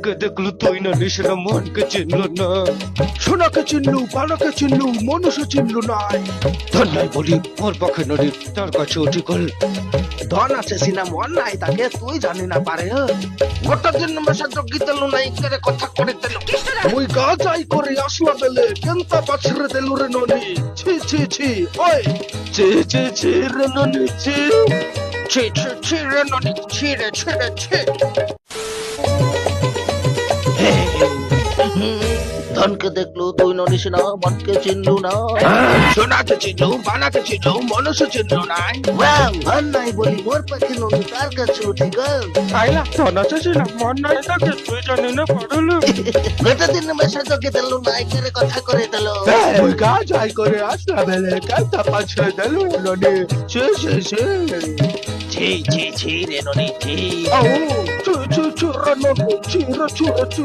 ধনকে দেখলু তুই না নিশরা মনকে চিনল না। সোনাকে চিনলু, পানাকে চিনলু, মানুষও চিনলু নাই। ধন নাই বলি মোর পক্ষে নদী তার কাছে উঠি গল। ধন আছে সিনা মন নাই তাকে তুই জানি না পারে। গোটা দিন মেশা জগি তেলু নাই করে কথা করে তেলু। মুই গা যাই করে আসলা বেলে কেনতা পাছরে তেলু রে ননি। ছি ছি ছি ওই চে চে চে রে ননি চে। ছি ছি ছি রে ননি ছি রে ছি রে ছি। ধনকে দেখলু তুই ননিস না, মনকে চিনলু না। সোনাকে চিনলু, পানাকে চিনলু, মানুষও চিনলু নাই। ধন নাই বলি মোর পাখি ননি তার কাছে উঠি গল। আইলা ধন আছে সিনা মন নাই তাকে তুই জানি না পারলু। গোটা দিন মেশা জগি তেলু নাই করে কথা করে তেলো। মুই গা যাই করে আসলা বেলে কেনতা পাছরে তেলু রে ননি। ছি ছি ছি ছি ছি ছি রে ননি ছি। আউ ছি ছি ছি রে ননি ছি রে ছি রে ছি।